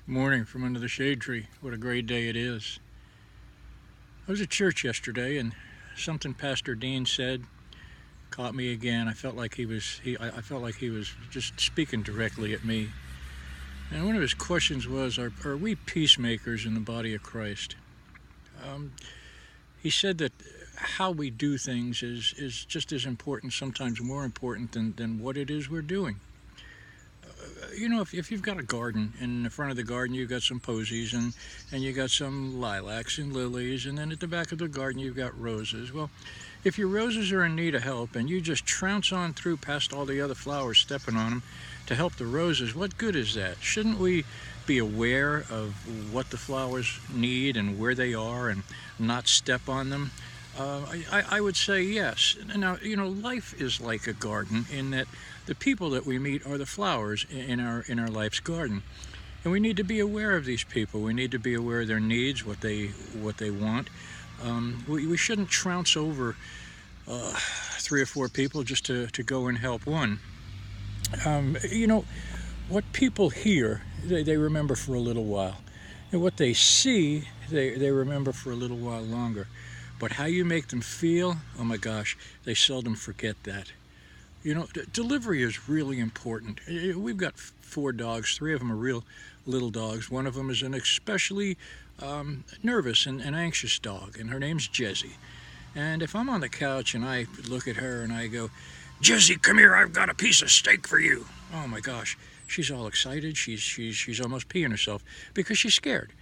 Morning from under the shade tree. What a great day it is. I was at church yesterday and something Pastor Dean said caught me again. I felt like he was just speaking directly at me. And one of his questions was, are we peacemakers in the body of Christ? He said that how we do things is just as important, sometimes more important than what it is we're doing. If you've got a garden, and in the front of the garden you've got some posies and you got some lilacs and lilies, and then at the back of the garden you've got roses. Well, if your roses are in need of help and you just trounce on through past all the other flowers, stepping on them to help the roses, what good is that? Shouldn't we be aware of what the flowers need and where they are and not step on them? I would say yes. Now, life is like a garden in that the people that we meet are the flowers in our life's garden. And we need to be aware of these people. We need to be aware of their needs, what they want. We shouldn't trounce over 3 or 4 people just to go and help one. What people hear, they remember for a little while. And what they see, they remember for a little while longer. But how you make them feel, oh my gosh, they seldom forget that. Delivery is really important. We've got 4 dogs. 3 of them are real little dogs. One of them is an especially nervous and anxious dog, and her name's Jessie. And if I'm on the couch and I look at her and I go, "Jessie, come here, I've got a piece of steak for you." Oh my gosh, she's all excited. She's almost peeing herself because she's scared.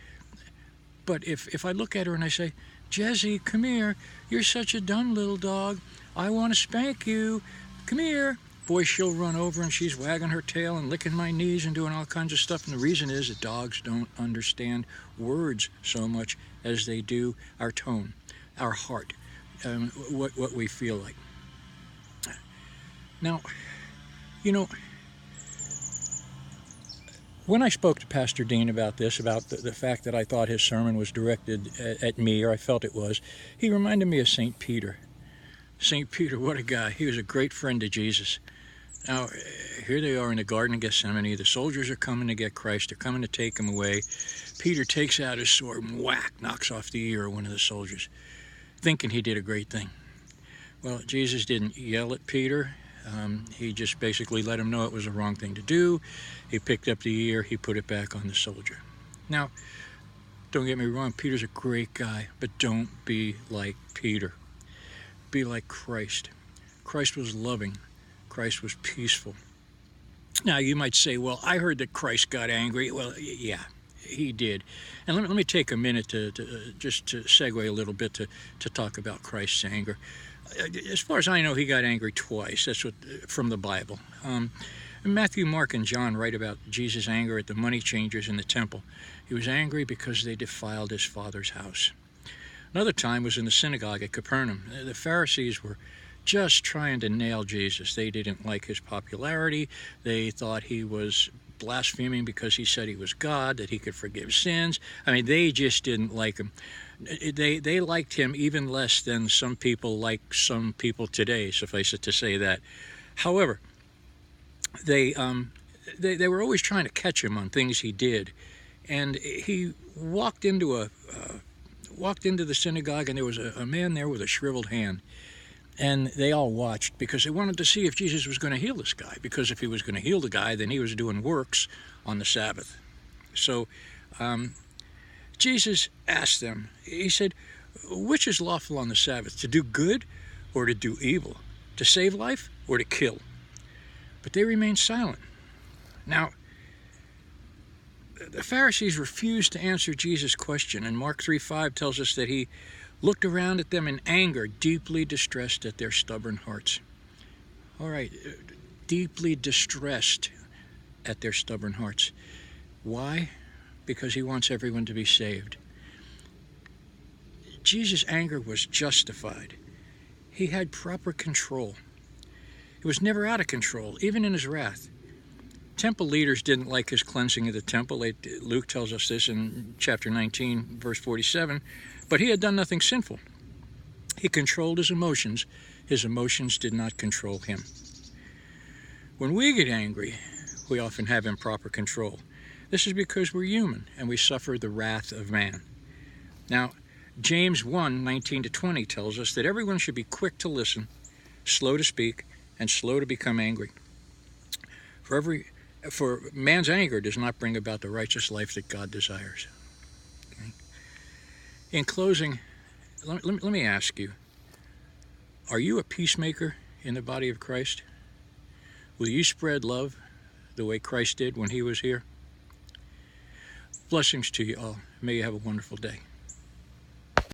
But if I look at her and I say, "Jessie, come here, you're such a dumb little dog. I want to spank you. Come here." Boy, she'll run over and she's wagging her tail and licking my knees and doing all kinds of stuff. And the reason is that dogs don't understand words so much as they do our tone, our heart, what we feel like. Now, when I spoke to Pastor Dean about this, about the fact that I thought his sermon was directed at me, or I felt it was, he reminded me of St. Peter. St. Peter, what a guy. He was a great friend to Jesus. Now, here they are in the Garden of Gethsemane. The soldiers are coming to get Christ. They're coming to take him away. Peter takes out his sword and whack, knocks off the ear of one of the soldiers, thinking he did a great thing. Well, Jesus didn't yell at Peter. He just basically let him know it was the wrong thing to do. He picked up the ear, he put it back on the soldier. Now, don't get me wrong, Peter's a great guy, but don't be like Peter. Be like Christ. Christ was loving. Christ was peaceful. Now, you might say, well, I heard that Christ got angry. Well, yeah, he did. And let me take a minute to segue a little bit to talk about Christ's anger. As far as I know, he got angry twice. That's from the Bible. Matthew, Mark, and John write about Jesus' anger at the money changers in the temple. He was angry because they defiled his Father's house. Another time was in the synagogue at Capernaum. The Pharisees were just trying to nail Jesus. They didn't like his popularity. They thought he was blaspheming because he said he was God, that he could forgive sins. I mean, they just didn't like him. They liked him even less than some people like some people today, suffice it to say that. However, they were always trying to catch him on things he did. And he walked into the synagogue, and there was a man there with a shriveled hand. And they all watched because they wanted to see if Jesus was going to heal this guy. Because if he was going to heal the guy, then he was doing works on the Sabbath. So Jesus asked them, he said, "Which is lawful on the Sabbath, to do good or to do evil, to save life or to kill?" But they remained silent. Now, the Pharisees refused to answer Jesus' question, and Mark 3:5 tells us that he looked around at them in anger, deeply distressed at their stubborn hearts. All right, deeply distressed at their stubborn hearts. Why? Because he wants everyone to be saved. Jesus' anger was justified. He had proper control. He was never out of control, even in his wrath. Temple leaders didn't like his cleansing of the temple. Luke tells us this in chapter 19, verse 47. But he had done nothing sinful. He controlled his emotions. His emotions did not control him. When we get angry, we often have improper control. This is because we're human and we suffer the wrath of man. Now, James 1:19-20 tells us that everyone should be quick to listen, slow to speak, and slow to become angry. For man's anger does not bring about the righteous life that God desires. Okay? In closing, let me ask you, are you a peacemaker in the body of Christ? Will you spread love the way Christ did when he was here? Blessings to you all. May you have a wonderful day.